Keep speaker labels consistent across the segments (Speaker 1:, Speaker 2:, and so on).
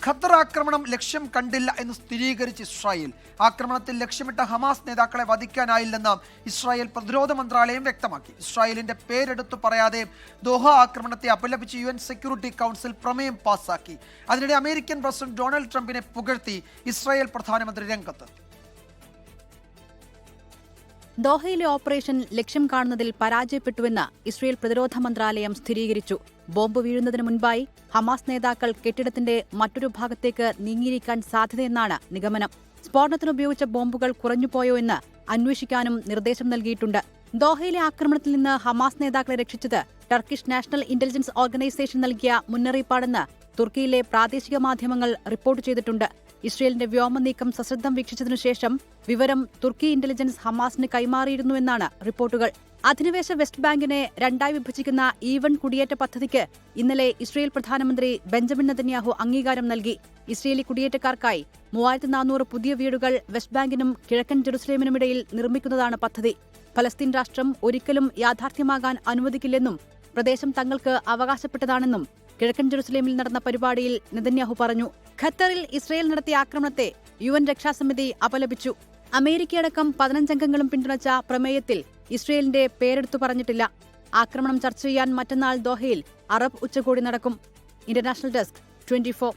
Speaker 1: Qatar ആക്രമണം ലക്ഷ്യം കണ്ടില്ല എന്ന് സ്ഥിരീകരിച്ച് ഇസ്രായേൽ. ആക്രമണത്തിൽ ലക്ഷ്യമിട്ട ഹമാസ് നേതാക്കളെ വധിക്കാനായില്ലെന്ന് ഇസ്രായേൽ പ്രതിരോധ മന്ത്രാലയം വ്യക്തമാക്കി. ഇസ്രായേലിന്റെ പേരെടുത്തു പറയാതെ ദോഹ ആക്രമണത്തെ അപലപിച്ച് UN സെക്യൂരിറ്റി കൗൺസിൽ പ്രമേയം പാസാക്കി. അതിനിടെ അമേരിക്കൻ പ്രസിഡന്റ് ഡൊണാൾഡ് ട്രംപിനെ പുകഴ്ത്തി ഇസ്രായേൽ പ്രധാനമന്ത്രി രംഗത്ത്.
Speaker 2: ദോഹയിലെ ഓപ്പറേഷൻ ലക്ഷ്യം കാണുന്നതിൽ പരാജയപ്പെട്ടുവെന്ന് ഇസ്രയേൽ പ്രതിരോധ മന്ത്രാലയം സ്ഥിരീകരിച്ചു. ബോംബ് വീഴുന്നതിന് മുൻപായി ഹമാസ് നേതാക്കൾ കെട്ടിടത്തിന്റെ മറ്റൊരു ഭാഗത്തേക്ക് നീങ്ങിയിരിക്കാൻ സാധ്യതയെന്നാണ് നിഗമനം. സ്ഫോടനത്തിനുപയോഗിച്ച ബോംബുകൾ കുറഞ്ഞുപോയോ എന്ന് അന്വേഷിക്കാനും നിർദ്ദേശം നൽകിയിട്ടുണ്ട്. ദോഹയിലെ ആക്രമണത്തിൽ നിന്ന് ഹമാസ് നേതാക്കളെ രക്ഷിച്ചത് ടർക്കിഷ് നാഷണൽ ഇന്റലിജൻസ് ഓർഗനൈസേഷൻ നൽകിയ മുന്നറിയിപ്പാണെന്ന് തുർക്കിയിലെ പ്രാദേശിക മാധ്യമങ്ങൾ റിപ്പോർട്ട് ചെയ്തിട്ടുണ്ട്. ഇസ്രയേലിന്റെ വ്യോമനീക്കം സശ്രദ്ധം വീക്ഷിച്ചതിനുശേഷം വിവരം തുർക്കി ഇന്റലിജൻസ് ഹമാസിന് കൈമാറിയിരുന്നുവെന്നാണ് റിപ്പോർട്ടുകൾ. അധിനിവേശ വെസ്റ്റ് ബാങ്കിനെ രണ്ടായി വിഭജിക്കുന്ന ഈവൻ കുടിയേറ്റ പദ്ധതിക്ക് ഇന്നലെ ഇസ്രയേൽ പ്രധാനമന്ത്രി ബെഞ്ചമിൻ നെതന്യാഹു അംഗീകാരം നൽകി. ഇസ്രയേലി കുടിയേറ്റക്കാർക്കായി 3400 പുതിയ വീടുകൾ വെസ്റ്റ് ബാങ്കിനും കിഴക്കൻ ജെറുസലേമിനുമിടയിൽ നിർമ്മിക്കുന്നതാണ് പദ്ധതി. ഫലസ്തീൻ രാഷ്ട്രം ഒരിക്കലും യാഥാർത്ഥ്യമാകാൻ അനുവദിക്കില്ലെന്നും പ്രദേശം തങ്ങൾക്ക് അവകാശപ്പെട്ടതാണെന്നും കിഴക്കൻ ജെറുസലേമിൽ നടന്ന പരിപാടിയിൽ നെതന്യാഹു പറഞ്ഞു. ഖത്തറിൽ ഇസ്രയേൽ നടത്തിയ ആക്രമണത്തെ UN രക്ഷാസമിതി അപലപിച്ചു. അമേരിക്കയടക്കം 15 അംഗങ്ങളും പിന്തുണച്ച പ്രമേയത്തിൽ ഇസ്രയേലിന്റെ പേരെടുത്തു പറഞ്ഞിട്ടില്ല. ആക്രമണം ചർച്ച ചെയ്യാൻ മറ്റന്നാൾ ദോഹയിൽ അറബ് ഉച്ചകോടി നടക്കും. International desk 24.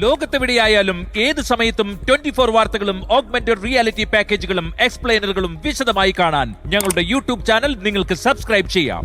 Speaker 3: ലോകത്തെവിടെയായാലും ഏത് സമയത്തും 24 വാർത്തകളും ഓഗ്മെന്റഡ് റിയാലിറ്റി പാക്കേജുകളും എക്സ്പ്ലെയിനറുകളും വിശദമായി കാണാൻ ഞങ്ങളുടെ YouTube ചാനൽ നിങ്ങൾക്ക് സബ്സ്ക്രൈബ് ചെയ്യാം.